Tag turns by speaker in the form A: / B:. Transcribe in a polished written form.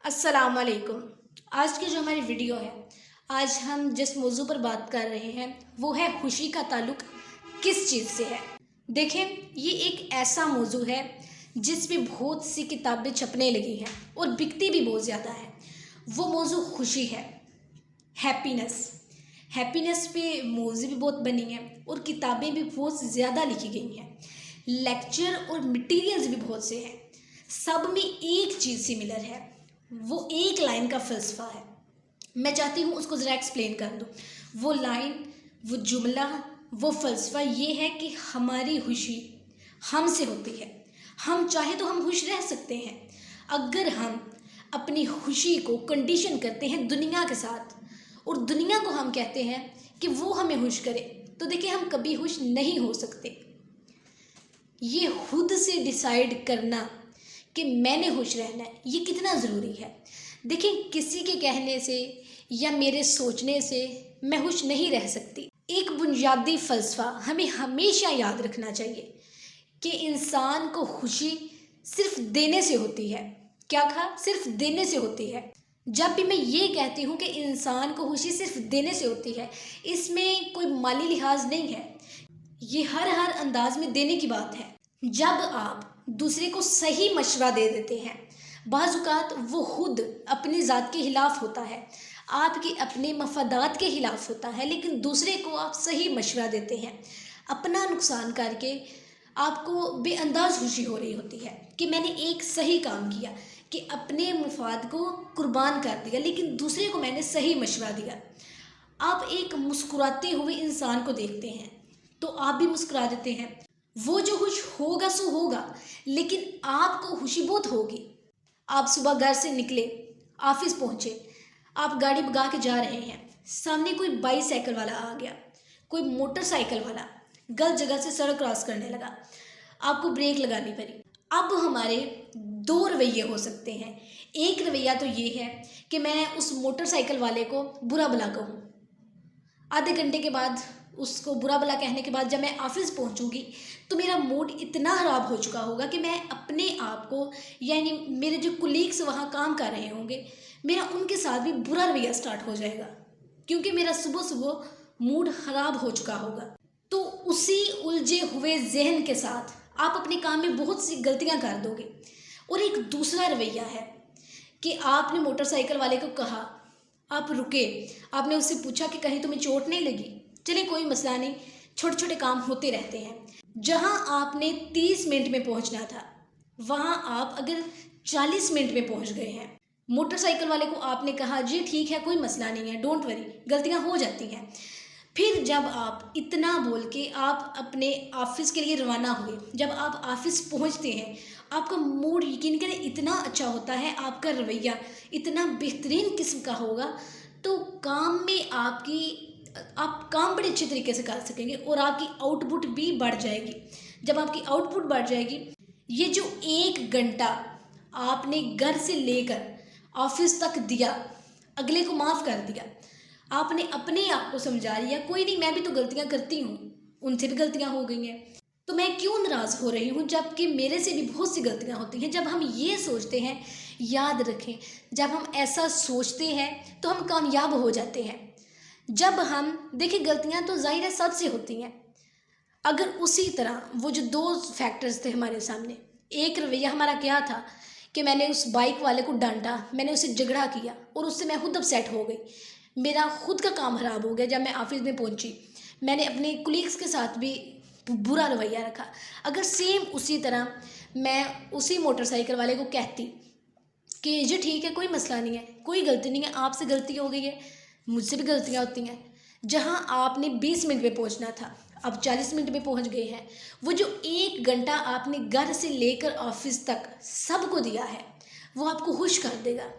A: अस्सलाम वालेकुम। आज की जो हमारी वीडियो है, आज हम जिस मौजू पर बात कर रहे हैं वो है खुशी का ताल्लुक़ किस चीज़ से है। देखें, ये एक ऐसा मौजू है जिस पे बहुत सी किताबें छपने लगी हैं और बिकती भी बहुत ज़्यादा है। वो मौजू खुशी है, हैप्पीनेस। हैप्पीनेस पे मौजू भी बहुत बनी हैं और किताबें भी बहुत ज़्यादा लिखी गई हैं। लेक्चर और मटीरियल्स भी बहुत से हैं। सब में एक चीज़ सिमिलर है, वो एक लाइन का फ़लसफ़ा है। मैं चाहती हूँ उसको ज़रा एक्सप्लेन कर दूँ। वो लाइन, वो जुमला, वो फ़लसफ़ा ये है कि हमारी खुशी हमसे होती है। हम चाहे तो हम खुश रह सकते हैं। अगर हम अपनी खुशी को कंडीशन करते हैं दुनिया के साथ और दुनिया को हम कहते हैं कि वो हमें खुश करे, तो देखिए हम कभी खुश नहीं हो सकते। ये खुद से डिसाइड करना कि मैंने खुश रहना है, ये कितना ज़रूरी है। देखिए, किसी के कहने से या मेरे सोचने से मैं खुश नहीं रह सकती। एक बुनियादी फ़लसफ़ा हमें हमेशा याद रखना चाहिए कि इंसान को खुशी सिर्फ़ देने से होती है। क्या कहा? सिर्फ़ देने से होती है। जब भी मैं ये कहती हूँ कि इंसान को खुशी सिर्फ़ देने से होती है, इसमें कोई माली लिहाज नहीं है। ये हर अंदाज में देने की बात है। जब आप दूसरे को सही मशवरा दे देते हैं, बाज़ औक़ात वो खुद अपनी ज़ात के ख़िलाफ़ होता है, आपके अपने मफादात के ख़िलाफ़ होता है, लेकिन दूसरे को आप सही मशवरा देते हैं। अपना नुकसान करके आपको बेअंदाज़ खुशी हो रही होती है कि मैंने एक सही काम किया, कि अपने मफाद को कुर्बान कर दिया, लेकिन दूसरे को मैंने सही मशवरा दिया। आप एक मुस्कुराते हुए इंसान को देखते हैं तो आप भी मुस्कुरा देते हैं। वो जो खुश होगा सो होगा, लेकिन आपको खुशी बहुत होगी। आप सुबह घर से निकले, ऑफिस पहुँचे, आप गाड़ी भगा के जा रहे हैं, सामने कोई बाईसाइकिल वाला आ गया, कोई मोटरसाइकिल वाला गलत जगह से सड़क क्रॉस करने लगा, आपको ब्रेक लगानी पड़ी। अब हमारे दो रवैये हो सकते हैं। एक रवैया तो ये है कि मैं उस मोटरसाइकिल वाले को बुरा भला कहूँ। आधे घंटे के बाद उसको बुरा भला कहने के बाद जब मैं ऑफिस पहुंचूंगी तो मेरा मूड इतना ख़राब हो चुका होगा कि मैं अपने आप को, यानी मेरे जो कुलीग्स वहाँ काम कर रहे होंगे, मेरा उनके साथ भी बुरा रवैया स्टार्ट हो जाएगा, क्योंकि मेरा सुबह सुबह मूड ख़राब हो चुका होगा। तो उसी उलझे हुए जहन के साथ आप अपने काम में बहुत सी गलतियाँ कर दोगे। और एक दूसरा रवैया है कि आपने मोटरसाइकिल वाले को कहा, आप रुके, आपने उससे पूछा कि कहीं तुम्हें चोट नहीं लगी? चलिए कोई मसला नहीं, छोटे छोटे काम होते रहते हैं। जहां आपने 30 मिनट में पहुंचना था, वहां आप अगर 40 मिनट में पहुंच गए हैं। मोटरसाइकिल वाले को आपने कहा जी ठीक है, कोई मसला नहीं है, डोंट वरी, गलतियां हो जाती हैं। फिर जब आप इतना बोल के आप अपने ऑफिस के लिए रवाना हुए, जब आप ऑफिस पहुंचते हैं, आपका मूड यकीन करें इतना अच्छा होता है, आपका रवैया इतना बेहतरीन किस्म का होगा, तो काम में आप काम बड़े अच्छे तरीके से कर सकेंगे और आपकी आउटपुट भी बढ़ जाएगी। जब आपकी आउटपुट बढ़ जाएगी, ये जो 1 घंटा आपने घर से लेकर ऑफिस तक दिया, अगले को माफ़ कर दिया, आपने अपने आप को समझा लिया कोई नहीं, मैं भी तो गलतियां करती हूँ, उनसे भी गलतियां हो गई हैं, तो मैं क्यों नाराज़ हो रही हूँ, जबकि मेरे से भी बहुत सी गलतियां होती हैं। जब हम ये सोचते हैं, याद रखें, जब हम ऐसा सोचते हैं तो हम कामयाब हो जाते हैं। जब हम देखिए, गलतियां तो ज़ाहिर है सबसे होती हैं। अगर उसी तरह वो जो 2 फैक्टर्स थे हमारे सामने, एक रवैया हमारा क्या था कि मैंने उस बाइक वाले को डांटा, मैंने उससे झगड़ा किया और उससे मैं खुद अपसेट हो गई, मेरा खुद का काम ख़राब हो गया। जब मैं ऑफिस में पहुंची, मैंने अपने कुलीग्स के साथ भी बुरा रवैया रखा। अगर सेम उसी तरह मैं उसी मोटरसाइकिल वाले को कहती कि जी ठीक है, कोई मसला नहीं है, कोई गलती नहीं है, आपसे गलती हो गई है, मुझसे भी गलतियाँ होती हैं। जहाँ आपने 20 मिनट में पहुँचना था, अब 40 मिनट में पहुँच गए हैं। वो जो 1 घंटा आपने घर से लेकर ऑफिस तक सबको दिया है, वो आपको खुश कर देगा।